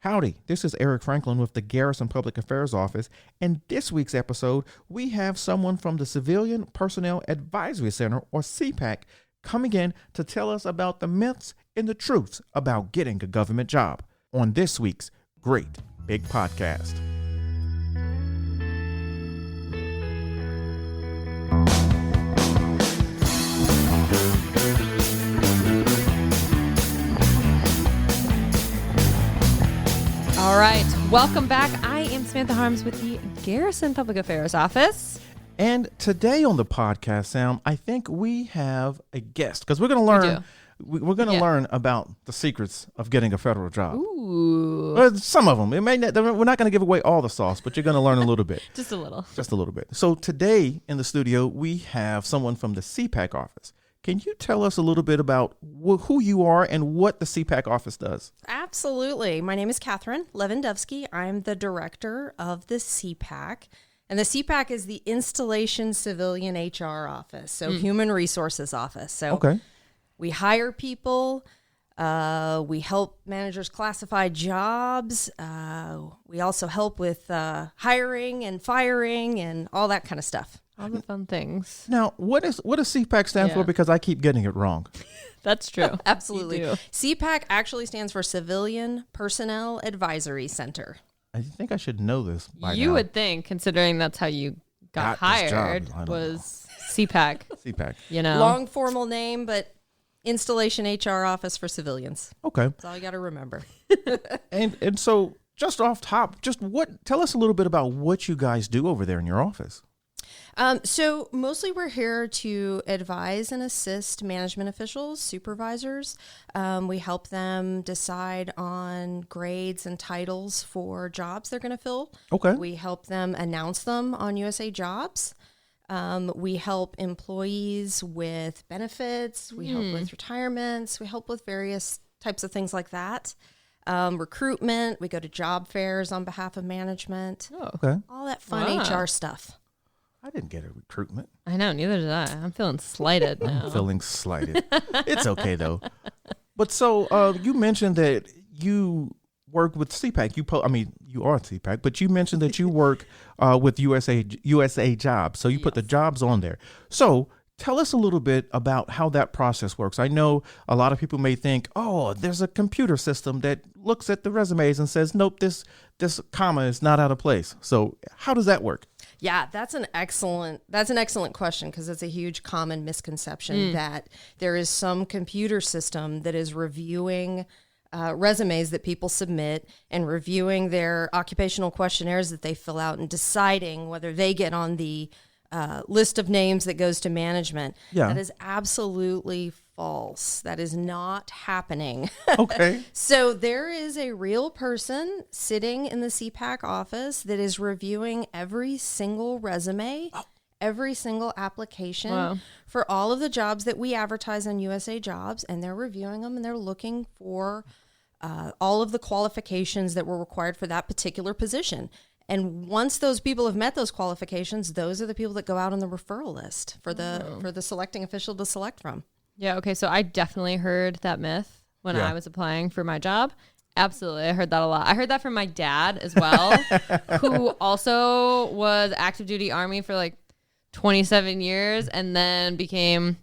Howdy, this is Eric Franklin with the Garrison Public Affairs Office, and this week's episode, we have someone from the Civilian Personnel Advisory Center, or CPAC, coming in to tell us about the myths and the truths about getting a government job on this week's Great Big Podcast. All right, welcome back. I am Samantha Harms with the Garrison Public Affairs Office. And today on the podcast, Sam, I think we have a guest because we're going to learn. We're going to learn about the secrets of getting a federal job. Ooh, some of them. It may not, we're not going to give away all the sauce, but you're going to learn a little bit. Just a little. Just a little bit. So today in the studio, we have someone from the CPAC office. Can you tell us a little bit about who you are and what the CPAC office does? Absolutely. My name is Catherine Lewandowski. I'm the director of the CPAC. And the CPAC is the Installation Civilian HR Office, so Human Resources Office. So we hire people. We help managers classify jobs. We also help with hiring and firing and all that kind of stuff. All the fun things. Now, what does CPAC stand for? Because I keep getting it wrong. That's true. Absolutely. CPAC actually stands for Civilian Personnel Advisory Center. I think I should know this by You now. would think, considering that's how you got hired, was CPAC. CPAC. You know, Long formal name, but Installation HR Office for Civilians. Okay. That's all you got to remember. And so just off top, tell us a little bit about what you guys do over there in your office. So mostly we're here to advise and assist management officials, supervisors. We help them decide on grades and titles for jobs they're going to fill. Okay. We help them announce them on USA Jobs. We help employees with benefits. We help with retirements. We help with various types of things like that. Recruitment. We go to job fairs on behalf of management. Oh, okay. All that fun HR stuff. I didn't get a recruitment. I know, neither did I. I'm feeling slighted now. I'm feeling slighted. It's okay, though. But so you mentioned that you work with CPAC. You are CPAC, but you mentioned that you work with USA Jobs. So you put the jobs on there. So tell us a little bit about how that process works. I know a lot of people may think, oh, there's a computer system that looks at the resumes and says, nope, this comma is not out of place. So how does that work? Yeah, that's an excellent question because it's a huge common misconception that there is some computer system that is reviewing resumes that people submit and reviewing their occupational questionnaires that they fill out and deciding whether they get on the list of names that goes to management. Yeah. That is absolutely false. That is not happening. Okay. So there is a real person sitting in the CPAC office that is reviewing every single resume, every single application for all of the jobs that we advertise on USA Jobs, and they're reviewing them and they're looking for all of the qualifications that were required for that particular position. And once those people have met those qualifications, those are the people that go out on the referral list for the selecting official to select from. Yeah, okay, so I definitely heard that myth when I was applying for my job. Absolutely, I heard that a lot. I heard that from my dad as well, who also was active duty Army for like 27 years and then became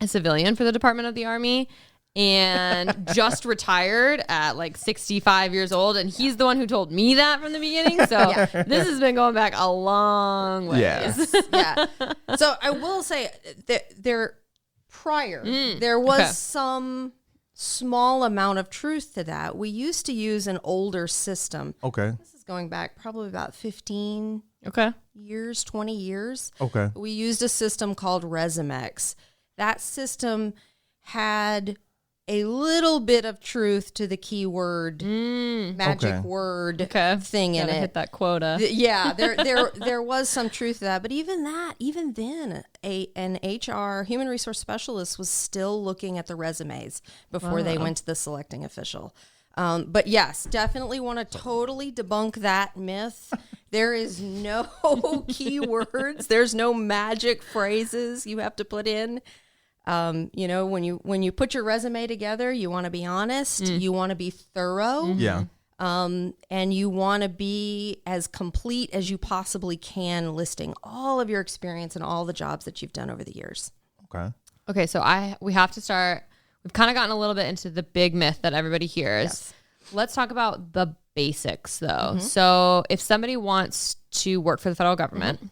a civilian for the Department of the Army and just retired at like 65 years old. And he's the one who told me that from the beginning. So this has been going back a long way. Yeah. So I will say that there was some small amount of truth to that. We used to use an older system. Okay. This is going back probably about 15 years, 20 years. Okay. We used a system called Resumex. That system had a little bit of truth to the keyword magic word thing in it. Hit that quota. Yeah, there was some truth to that, but even then, an HR human resource specialist was still looking at the resumes before they went to the selecting official. But yes, definitely want to totally debunk that myth. There is no keywords. There's no magic phrases you have to put in. You know, when you put your resume together, you want to be honest, you want to be thorough. Yeah. And you want to be as complete as you possibly can, listing all of your experience and all the jobs that you've done over the years. Okay, so we have to start. We've kind of gotten a little bit into the big myth that everybody hears. Yes. Let's talk about the basics, though. So if somebody wants to work for the federal government,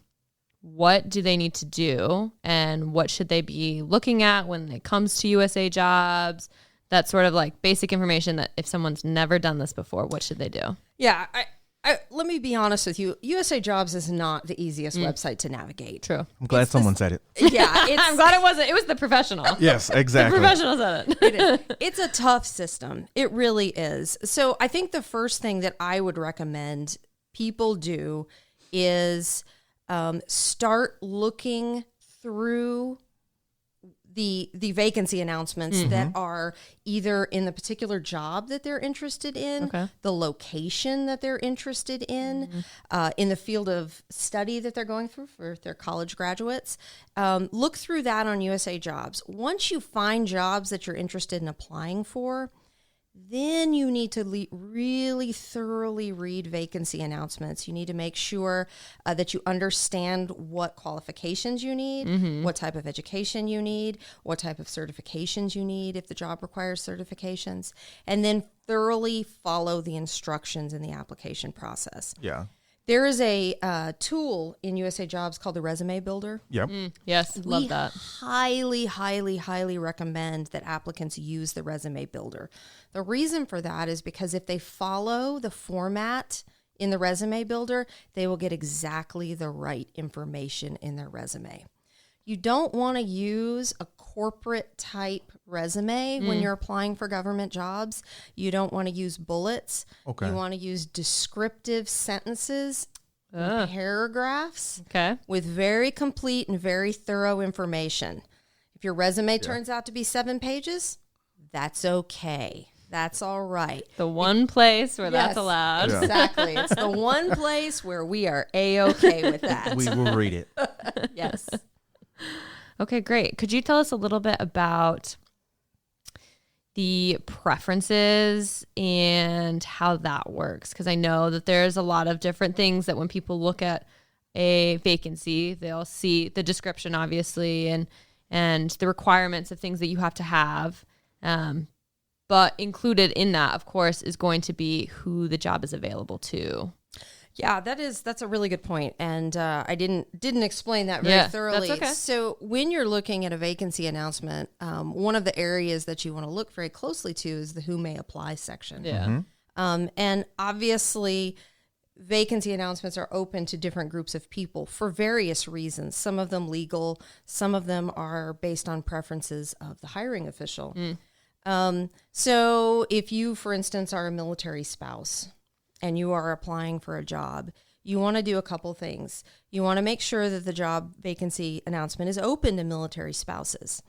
what do they need to do, and what should they be looking at when it comes to USA jobs? That sort of like basic information that if someone's never done this before, what should they do? Yeah, let me be honest with you. USA Jobs is not the easiest website to navigate. True. I'm glad someone said it. Yeah, I'm glad it wasn't. It was the professional. Yes, exactly. The professional said it. It's a tough system. It really is. So I think the first thing that I would recommend people do is start looking through the vacancy announcements that are either in the particular job that they're interested in, the location that they're interested in the field of study that they're going through for their college graduates. Look through that on USA Jobs. Once you find jobs that you're interested in applying for, then you need to really thoroughly read vacancy announcements. You need to make sure that you understand what qualifications you need, what type of education you need, what type of certifications you need if the job requires certifications, and then thoroughly follow the instructions in the application process. Yeah. There is a tool in USA Jobs called the Resume Builder. Yep. Yes, love that. Highly, highly, highly recommend that applicants use the Resume Builder. The reason for that is because if they follow the format in the Resume Builder, they will get exactly the right information in their resume. You don't want to use a corporate type resume when you're applying for government jobs. You don't want to use bullets. You want to use descriptive sentences, paragraphs with very complete and very thorough information. If your resume turns out to be 7 pages, that's okay. That's all right. The one place where that's allowed. Yeah. Exactly. It's the one place where we are A-okay with that. We will read it. Yes. Okay, great. Could you tell us a little bit about the preferences and how that works? Because I know that there's a lot of different things that when people look at a vacancy, they'll see the description, obviously, and the requirements of things that you have to have. But included in that, of course, is going to be who the job is available to. Yeah, that's a really good point. And I didn't explain that very thoroughly. That's okay. So when you're looking at a vacancy announcement, one of the areas that you want to look very closely to is the who may apply section. Yeah. And obviously, vacancy announcements are open to different groups of people for various reasons. Some of them legal, some of them are based on preferences of the hiring official. So if you, for instance, are a military spouse and you are applying for a job, you want to do a couple things. You want to make sure that the job vacancy announcement is open to military spouses.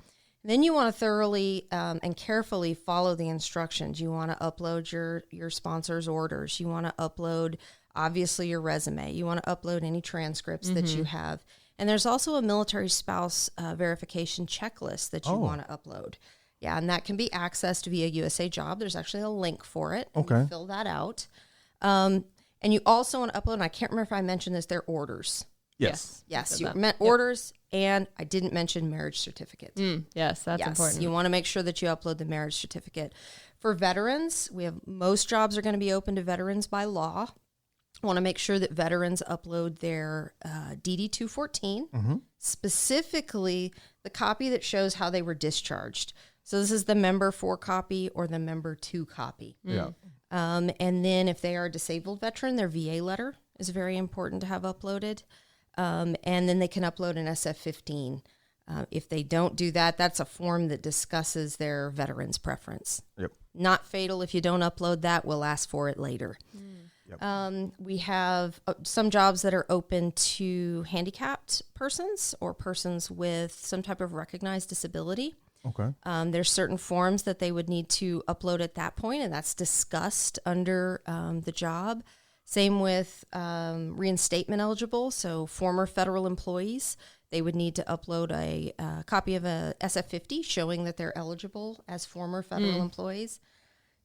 Then you want to thoroughly and carefully follow the instructions. You want to upload your sponsor's orders. You want to upload, obviously, your resume. You want to upload any transcripts that you have. And there's also a military spouse verification checklist that you want to upload. Yeah, and that can be accessed via USA Job. There's actually a link for it. Okay. You fill that out. And you also want to upload, and I can't remember if I mentioned this, they're orders. Yes. Yes, you meant orders, and I didn't mention marriage certificate. Yes, that's important. You want to make sure that you upload the marriage certificate. For veterans, most jobs are going to be open to veterans by law. Want to make sure that veterans upload their DD-214, specifically the copy that shows how they were discharged. So this is the member 4 copy or the member 2 copy. Yeah. And then if they are a disabled veteran, their VA letter is very important to have uploaded. And then they can upload an SF-15. If they don't do that, that's a form that discusses their veteran's preference. Yep. Not fatal if you don't upload that. We'll ask for it later. Yep. We have some jobs that are open to handicapped persons or persons with some type of recognized disability. Okay. There's certain forms that they would need to upload at that point, and that's discussed under the job. Same with reinstatement eligible, so former federal employees, they would need to upload a copy of a SF-50 showing that they're eligible as former federal employees.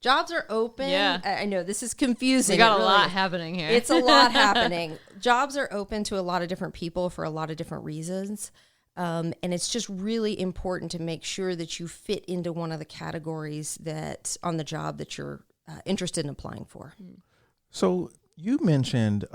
Jobs are open. Yeah. I know this is confusing. We got a lot happening here. It's a lot happening. Jobs are open to a lot of different people for a lot of different reasons. And it's just really important to make sure that you fit into one of the categories that on the job that you're interested in applying for. So you mentioned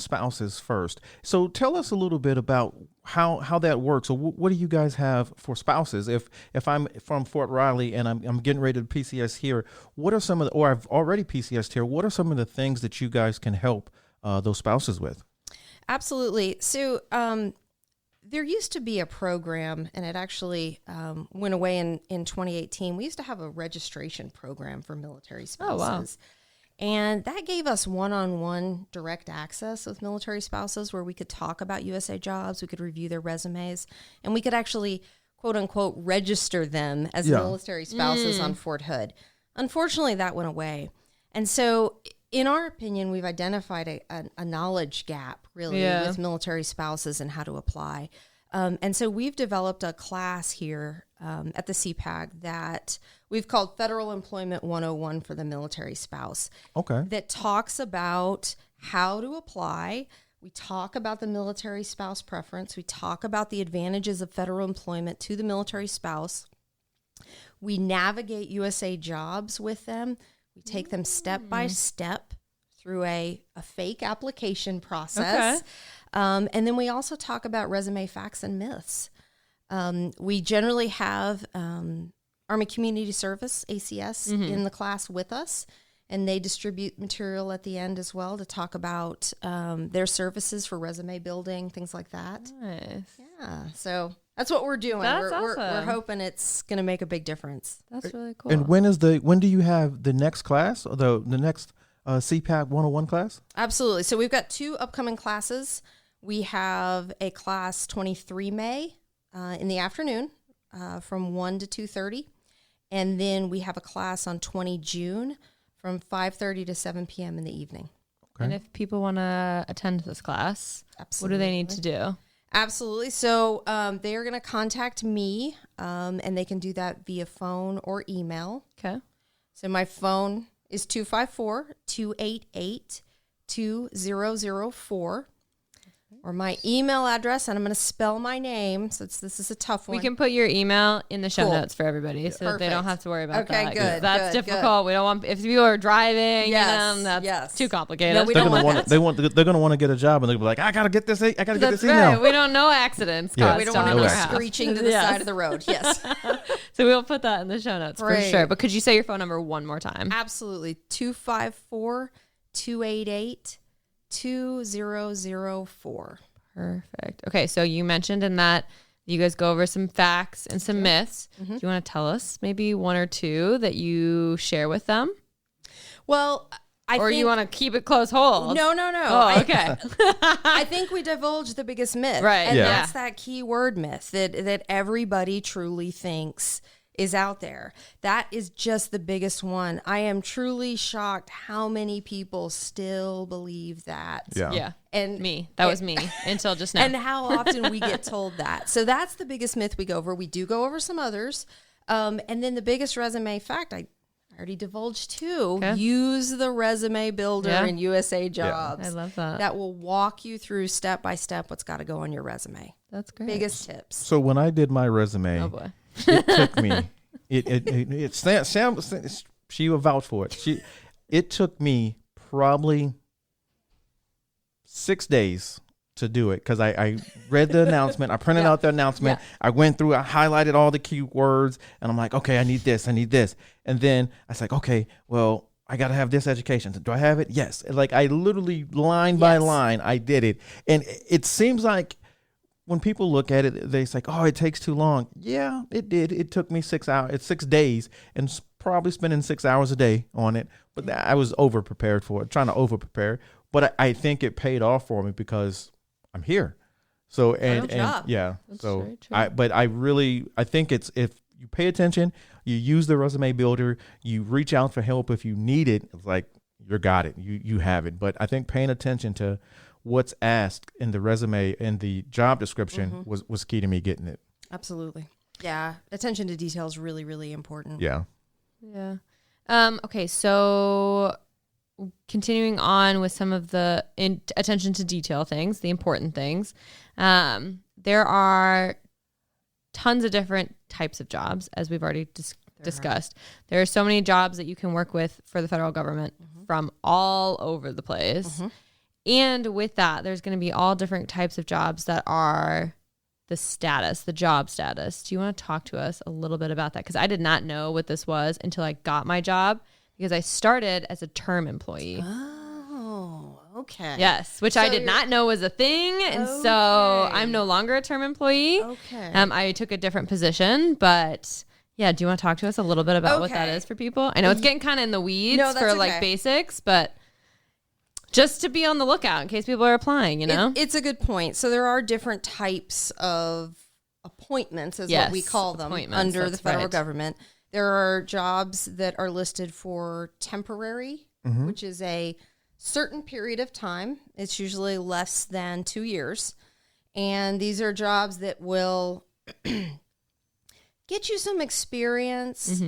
spouses first. So tell us a little bit about how that works. So what do you guys have for spouses? If I'm from Fort Riley and I'm getting ready to PCS here, what are some of the, or I've already PCSed here, what are some of the things that you guys can help those spouses with? Absolutely. So there used to be a program, and it actually went away in 2018. We used to have a registration program for military spouses. Oh, wow. And that gave us one-on-one direct access with military spouses where we could talk about USA jobs, we could review their resumes, and we could actually, quote unquote, register them as military spouses on Fort Hood. Unfortunately, that went away. And so in our opinion, we've identified a knowledge gap really with military spouses and how to apply. And so we've developed a class here at the CPAC that we've called Federal Employment 101 for the military spouse. Okay. That talks about how to apply. We talk about the military spouse preference. We talk about the advantages of federal employment to the military spouse. We navigate USA jobs with them. We take them step by step through a fake application process. Okay. And then we also talk about resume facts and myths. We generally have Army Community Service, ACS, in the class with us, and they distribute material at the end as well to talk about their services for resume building, things like that. Nice. Yeah, so that's what we're doing. That's we're awesome. hoping it's going to make a big difference. That's really cool. And when do you have the next class, or the next CPAC 101 class? Absolutely. So we've got 2 upcoming classes. We have a class 23 May in the afternoon from 1 to 2:30. And then we have a class on 20 June from 5:30 to 7 p.m. in the evening. Okay. And if people want to attend this class, what do they need to do? Absolutely. So they are going to contact me, and they can do that via phone or email. Okay. So my phone is 254-288-2004. Or my email address, and I'm going to spell my name, so this is a tough one. We can put your email in the show Cool. notes for everybody so that they don't have to worry about that. Okay, good, That's good, difficult. We don't want, if people are driving, that's too complicated. No, we They're don't gonna want want they're gonna want to get a job, and they'll be like, I gotta get this email. Right. We don't know accidents. Yeah. We don't caused want on to our be house. screeching to the side of the road. Yes. So we'll put that in the show notes for Great. sure. But could you say your phone number one more time? Absolutely. 254-288-2004. Perfect. Okay, so you mentioned in that you guys go over some facts and some myths. Do you want to tell us maybe one or two that you share with them? Well, I Or think, you want to keep it close hold? No. Oh, okay. I think we divulged the biggest myth. Right. And Yeah. that's that key word myth that everybody truly thinks is out there. That is just the biggest one. I am truly shocked how many people still believe that. Yeah. And Me. That was me until just now. And how often we get told that. So that's the biggest myth we go over. We do go over some others. And then the biggest resume fact, I already divulged too. Okay. Use the resume builder in USA Jobs. I love that. That will walk you through step by step what's got to go on your resume. That's great. Biggest tips. So when I did my resume, Oh, boy. it took me. Sam, she will vouch for it. It took me probably 6 days to do it because I read the announcement, I printed out the announcement, I went through, I highlighted all the key words, and I'm like, okay, I need this, and then I was like, okay, well, I got to have this education. Do I have it? Yes. Like I literally line by line, I did it, and it seems like when people look at it, they say, oh, it takes too long. Yeah, it did. It took me 6 hours. It's 6 days, and probably spending 6 hours a day on it. But I was over prepared for it, trying to over prepare. But I think it paid off for me because I'm here. So and yeah. That's so very true. I think it's if you pay attention, you use the resume builder, you reach out for help if you need it. It's like you got it, you have it. But I think paying attention to what's asked in the resume and the job description was key to me getting it. Absolutely. Yeah. Attention to detail is really, really important. Yeah. Yeah. Okay, so continuing on with some of the attention to detail things, the important things. There are tons of different types of jobs, as we've already discussed. There are so many jobs that you can work with for the federal government from all over the place. And with that, there's going to be all different types of jobs that are the job status. Do you want to talk to us a little bit about that? Because I did not know what this was until I got my job, because I started as a term employee. Oh, okay. Yes, which I did not know was a thing. And so I'm no longer a term employee. Okay. I took a different position, but yeah, do you want to talk to us a little bit about what that is for people? I know it's getting kind of in the weeds for like basics, but just to be on the lookout in case people are applying, you know? It's a good point. So there are different types of appointments, is what we call them, under the federal government. There are jobs that are listed for temporary, which is a certain period of time. It's usually less than 2 years. And these are jobs that will get you some experience,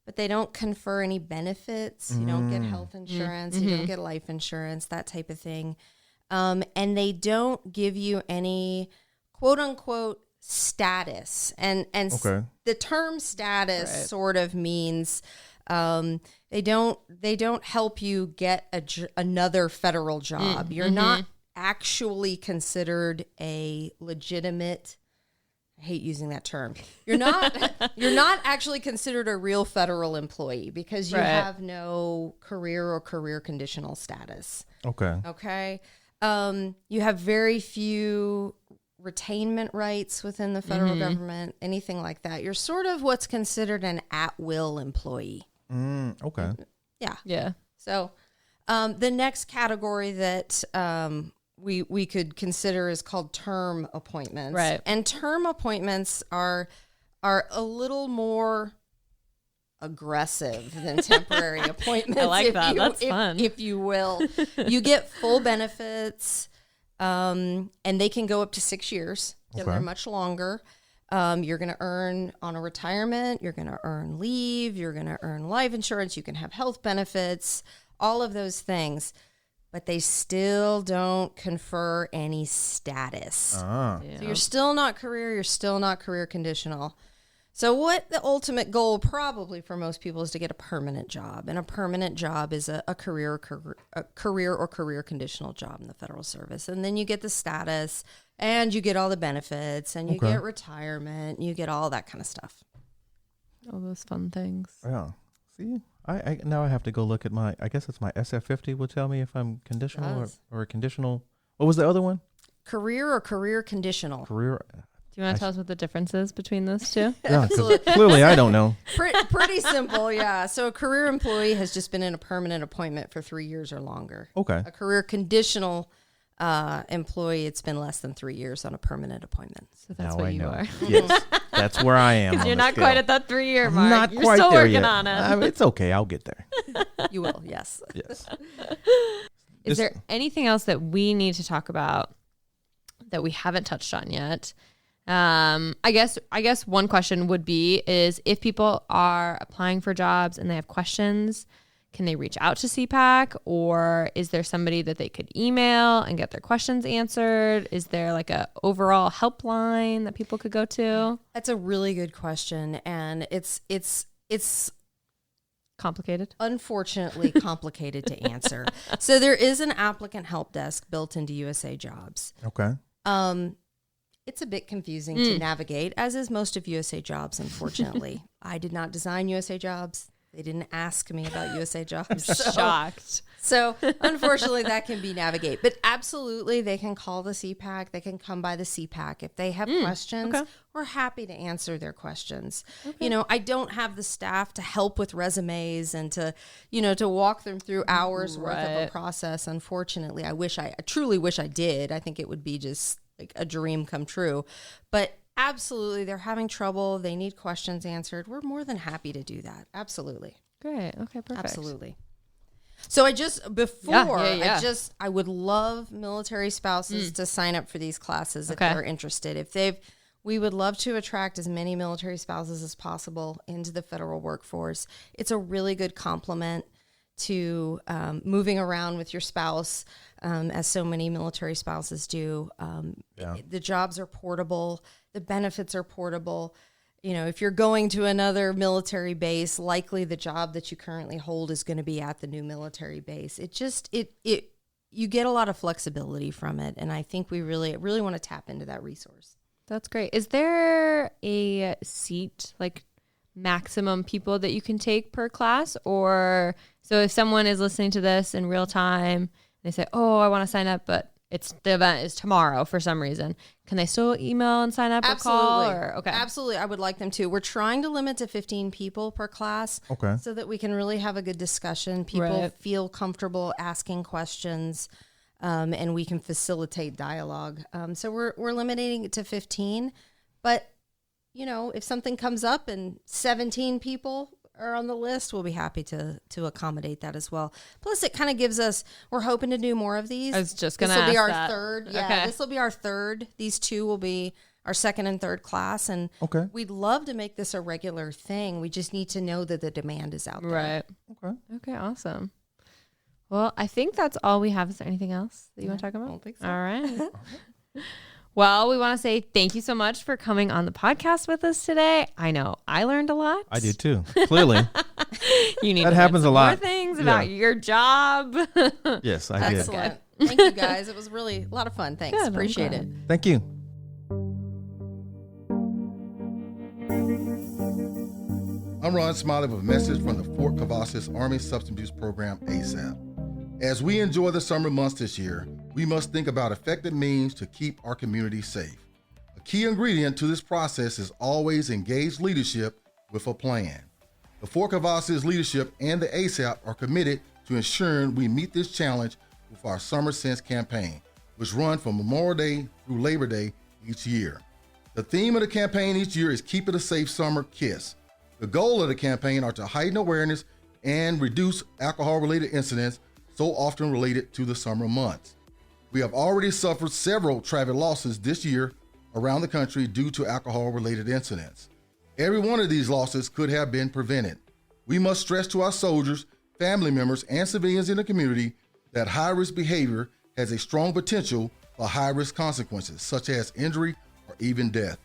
but they don't confer any benefits. You don't get health insurance. You don't get life insurance, that type of thing. And they don't give you any quote unquote status. And the term status sort of means they don't help you get another federal job. You're not actually considered a legitimate, I hate using that term. You're not actually considered a real federal employee because you have no career or career conditional status. Okay. You have very few retainment rights within the federal government, anything like that. You're sort of what's considered an at-will employee. Yeah. So the next category that we could consider is called term appointments. Right. And term appointments are a little more aggressive than temporary appointments. I like that. That's fun. If you will. You get full benefits, and they can go up to 6 years. Okay. They're much longer. You're going to earn on a retirement. You're going to earn leave. You're going to earn life insurance. You can have health benefits, all of those things. But they still don't confer any status. So you're still not career. You're still not career conditional. So what the ultimate goal probably for most people is to get a permanent job. And a permanent job is a career or career conditional job in the federal service. And then you get the status and you get all the benefits and you get retirement. You get all that kind of stuff. All those fun things. Yeah. See, I now I have to go look at I guess it's my SF50 will tell me if I'm conditional or conditional. What was the other one? Career or career conditional. Career. Do you want to tell us what the difference is between those two? Yeah, clearly I don't know. Pretty simple, yeah. So a career employee has just been in a permanent appointment for 3 years or longer. Okay. A career conditional employee, it's been less than 3 years on a permanent appointment. So that's what you are. Yes, that's where I am. You're not quite at that 3 year mark. Not You're quite still there working yet. on it. It's okay. I'll get there. You will, yes. Yes. Is there anything else that we need to talk about that we haven't touched on yet? I guess one question would be is if people are applying for jobs and they have questions, can they reach out to CPAC, or is there somebody that they could email and get their questions answered? Is there like a overall helpline that people could go to? That's a really good question, and it's complicated. Unfortunately complicated to answer. So there is an applicant help desk built into USA Jobs. Okay. It's a bit confusing to navigate, as is most of USA Jobs, unfortunately. I did not design USA Jobs. They didn't ask me about USA Jobs. Shocked. So unfortunately, that can be navigated. But absolutely, they can call the CPAC. They can come by the CPAC. If they have questions, we're happy to answer their questions. Okay. You know, I don't have the staff to help with resumes and to walk them through hours worth of a process. Unfortunately, I truly wish I did. I think it would be just like a dream come true. But absolutely, they're having trouble. They need questions answered. We're more than happy to do that. Absolutely. Great. Okay, perfect. Absolutely. So I would love military spouses to sign up for these classes if they're interested. If they've We would love to attract as many military spouses as possible into the federal workforce. It's a really good complement to moving around with your spouse, as so many military spouses do. The jobs are portable. The benefits are portable. You know, if you're going to another military base, likely the job that you currently hold is going to be at the new military base. You get a lot of flexibility from it, and I think we really want to tap into that resource. That's great. Is there a seat, like maximum people that you can take per class? Or so if someone is listening to this in real time, they say, oh, I want to sign up, but the event is tomorrow for some reason, can they still email and sign up or call? Okay. Absolutely. I would like them to. We're trying to limit to 15 people per class, so that we can really have a good discussion. People feel comfortable asking questions, and we can facilitate dialogue. So we're limiting it to 15, but you know, if something comes up and 17 people are on the list, we'll be happy to accommodate that as well. Plus, it kind of gives us, we're hoping to do more of these. I was just going to ask This will be our that. third. Yeah, This will be our third. These two will be our second and third class. And we'd love to make this a regular thing. We just need to know that the demand is out there. Right. Okay, awesome. Well, I think that's all we have. Is there anything else that you want to talk about? I don't think so. All right. Well, we want to say thank you so much for coming on the podcast with us today. I know I learned a lot. I did too. Clearly. You need that to happens learn some a lot. more things about your job. Yes, I did. Excellent. Thank you guys. It was really a lot of fun. Thanks. Good, Appreciate it. Thank you. I'm Ron Smiley with a message from the Fort Cavazos Army Substance Abuse Program, ASAP. As we enjoy the summer months this year, we must think about effective means to keep our community safe. A key ingredient to this process is always engaged leadership with a plan. The Fort Cavazos leadership and the ASAP are committed to ensuring we meet this challenge with our Summer Sense campaign, which runs from Memorial Day through Labor Day each year. The theme of the campaign each year is Keep It a Safe Summer KISS. The goal of the campaign are to heighten awareness and reduce alcohol-related incidents so often related to the summer months. We have already suffered several traffic losses this year around the country due to alcohol-related incidents. Every one of these losses could have been prevented. We must stress to our soldiers, family members, and civilians in the community that high-risk behavior has a strong potential for high-risk consequences, such as injury or even death.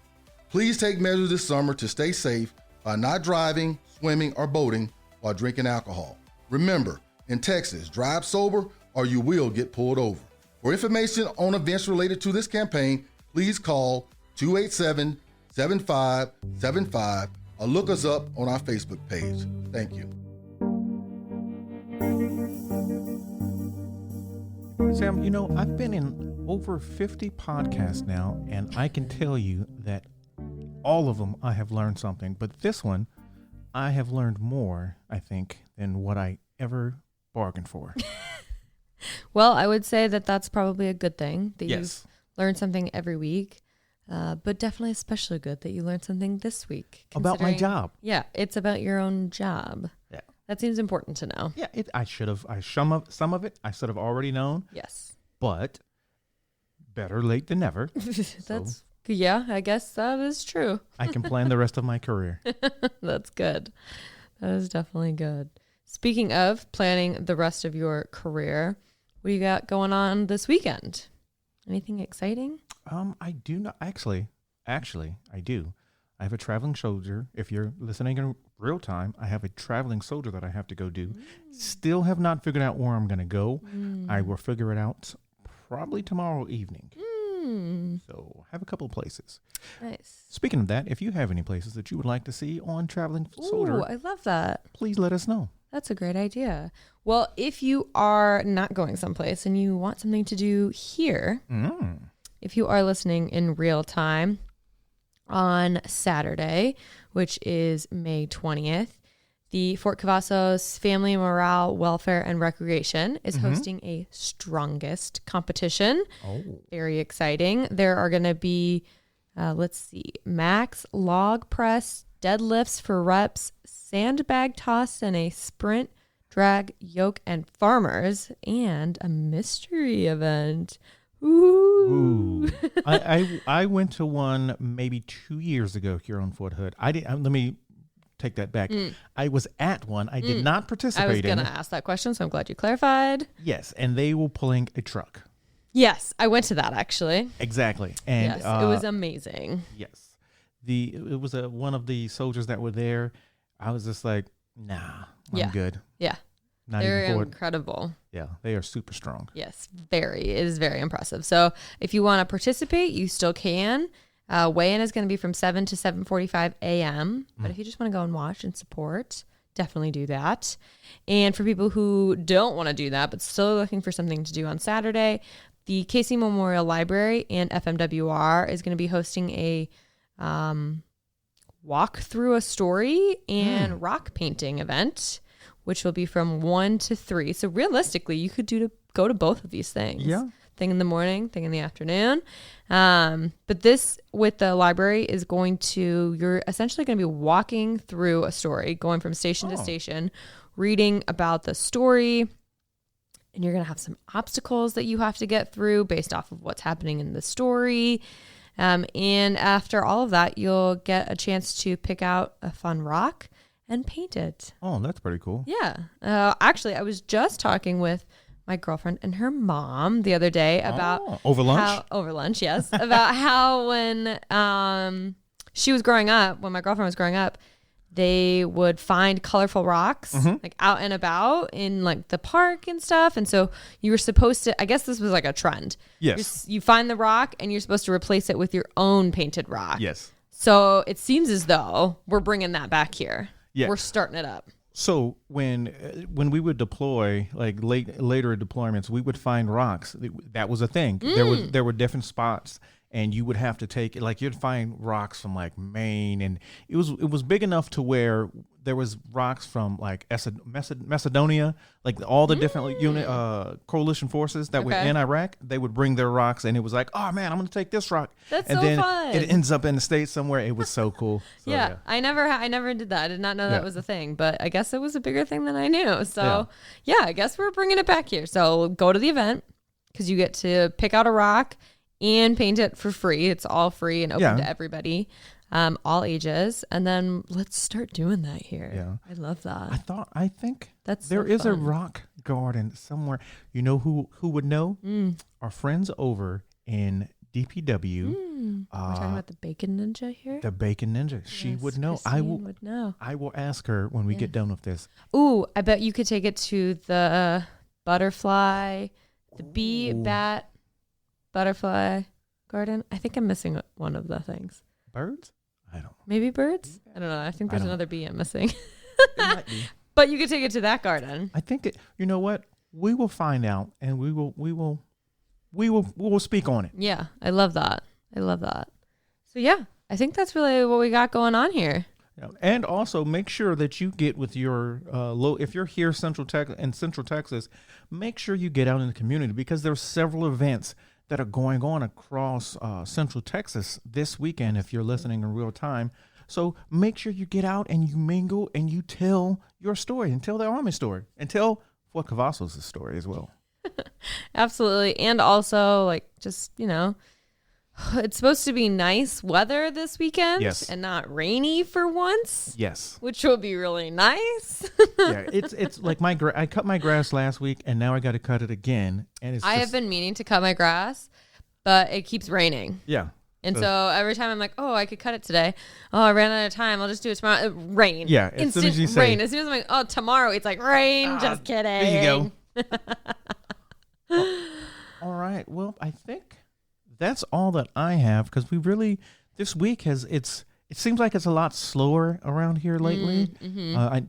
Please take measures this summer to stay safe by not driving, swimming, or boating while drinking alcohol. Remember, in Texas, drive sober or you will get pulled over. For information on events related to this campaign, please call 287-7575 or look us up on our Facebook page. Thank you. Sam, you know, I've been in over 50 podcasts now, and I can tell you that all of them I have learned something. But this one, I have learned more, I think, than what I ever bargained for. Well, I would say that that's probably a good thing that Yes. you've learned something every week, but definitely especially good that you learned something this week. About my considering- job. Yeah, it's about your own job. Yeah. That seems important to know. Yeah, some of it I should have already known, Yes. but better late than never. That's yeah, I guess that is true. I can plan the rest of my career. That's good. That is definitely good. Speaking of planning the rest of your career, what do you got going on this weekend? Anything exciting? I do not actually I do. I have a traveling soldier. If you're listening in real time, I have a traveling soldier that I have to go do. Still have not figured out where I'm going to go. I will figure it out probably tomorrow evening. So I have a couple of places. Nice. Speaking of that, if you have any places that you would like to see on Traveling Soldier, Ooh, I love that. please let us know. That's a great idea. Well, if you are not going someplace and you want something to do here, if you are listening in real time on Saturday, which is May 20th, the Fort Cavazos Family Morale, Welfare, and Recreation is hosting a Strongest competition. Oh. Very exciting. There are going to be, max log press, deadlifts for reps, sandbag toss, and a sprint, drag, yoke, and farmers, and a mystery event. Ooh. I went to one maybe 2 years ago here on Fort Hood. Let me take that back. I was at one. I did not participate I was in going to ask that question, so I'm glad you clarified. Yes, and they were pulling a truck. Yes, I went to that actually. Exactly. And yes, it was amazing. Yes. It was one of the soldiers that were there. I was just like, nah, I'm good. Yeah. Not They're even bored. incredible. Yeah, they are super strong. Yes, it is very impressive. So if you want to participate, you still can. Weigh-in is going to be from 7 to 7:45 a.m. But if you just want to go and watch and support, definitely do that. And for people who don't want to do that, but still looking for something to do on Saturday, the Casey Memorial Library and FMWR is going to be hosting a walk through a story and rock painting event, which will be from 1 to 3. So realistically, you could go to both of these things. Yeah. Thing in the morning, thing in the afternoon. But this with the library is you're essentially going to be walking through a story, going from station to station, reading about the story. And you're going to have some obstacles that you have to get through based off of what's happening in the story. And after all of that, you'll get a chance to pick out a fun rock and paint it. Oh, that's pretty cool. Yeah. Actually, I was just talking with my girlfriend and her mom the other day about over lunch. Over lunch, yes, about how when she was growing up, when my girlfriend was growing up, they would find colorful rocks like out and about in like the park and stuff. And so you were supposed to, I guess this was like a trend. Yes. You find the rock and you're supposed to replace it with your own painted rock. Yes. So it seems as though we're bringing that back here. Yeah. We're starting it up. So when we would deploy, like later deployments, we would find rocks. That was a thing. There were different spots, and you would have to take, like, you'd find rocks from like Maine, and it was big enough to where there was rocks from like Macedonia, like all the different coalition forces that were in Iraq. They would bring their rocks, and it was like, oh man, I'm gonna take this rock. That's and so then fun. It ends up in the States somewhere. It was so cool. So, yeah, I never did that. I did not know that was a thing, but I guess it was a bigger thing than I knew. So yeah, I guess we're bringing it back here. So go to the event because you get to pick out a rock and paint it for free. It's all free and open to everybody. All ages, and then let's start doing that here. Yeah, I love that. I think there is a rock garden somewhere. You know who would know? Our friends over in DPW. We're talking about the Bacon Ninja here. The Bacon Ninja. She would know. Christine would know. I will ask her when we get done with this. Ooh, I bet you could take it to the butterfly, the bee, bat, butterfly garden. I think I'm missing one of the things. Birds? I don't know. Maybe birds? I don't know. I think there's another bee I'm missing. It might be. But you could take it to that garden. I think you know what? We will find out, and we will speak on it. Yeah, I love that. So yeah, I think that's really what we got going on here. Yeah. And also make sure that you get with your if you're here Central Texas, make sure you get out in the community because there's several events that are going on across Central Texas this weekend if you're listening in real time. So make sure you get out and you mingle and you tell your story and tell the Army story and tell Fort Cavazos' story as well. Absolutely. And also, like, just, it's supposed to be nice weather this weekend. Yes. And not rainy for once. Yes. Which will be really nice. Yeah, it's like I cut my grass last week and now I got to cut it again. And I have been meaning to cut my grass, but it keeps raining. Yeah. And so every time I'm like, oh, I could cut it today. Oh, I ran out of time. I'll just do it tomorrow. Rain. Yeah. As soon as you say rain. As soon as I'm like, oh, tomorrow, it's like rain. Just kidding. There you go. All right. Well, I think that's all that I have because this week it seems like it's a lot slower around here lately.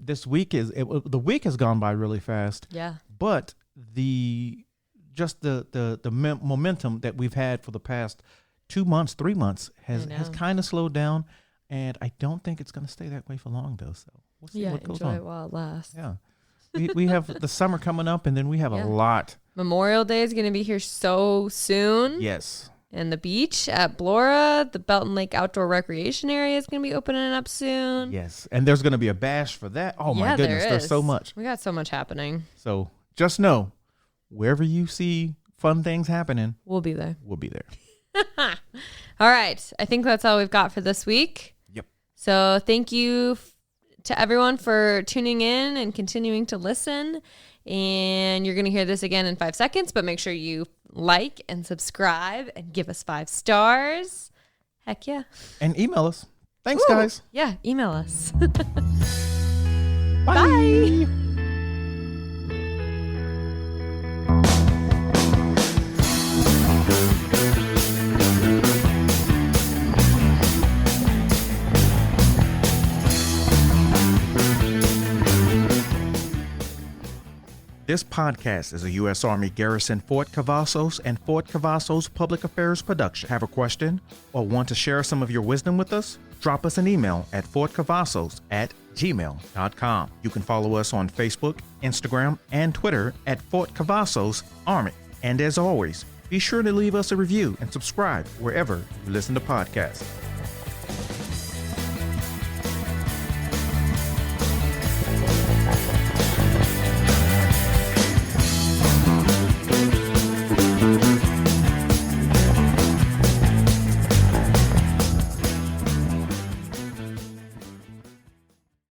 This week the week has gone by really fast. Yeah. But the momentum that we've had for the past 2 months, 3 months has kind of slowed down, and I don't think it's going to stay that way for long though. So we'll see what goes on. Enjoy it while it lasts. Yeah. We have the summer coming up, and then we have a lot. Memorial Day is going to be here so soon. Yes. And the beach at Blora, the Belton Lake Outdoor Recreation Area is going to be opening up soon. Yes. And there's going to be a bash for that. Oh, my goodness. There's so much. We got so much happening. So just know, wherever you see fun things happening, we'll be there. we'll be there. All right. I think that's all we've got for this week. Yep. So thank you to everyone for tuning in and continuing to listen. And you're going to hear this again in 5 seconds, but make sure you like and subscribe and give us 5 stars. Heck yeah. And email us. Thanks, Ooh, guys. Yeah, email us. Bye. Bye. This podcast is a U.S. Army Garrison Fort Cavazos and Fort Cavazos Public Affairs production. Have a question or want to share some of your wisdom with us? Drop us an email at fortcavazos@gmail.com. You can follow us on Facebook, Instagram, and Twitter at Fort Cavazos Army. And as always, be sure to leave us a review and subscribe wherever you listen to podcasts.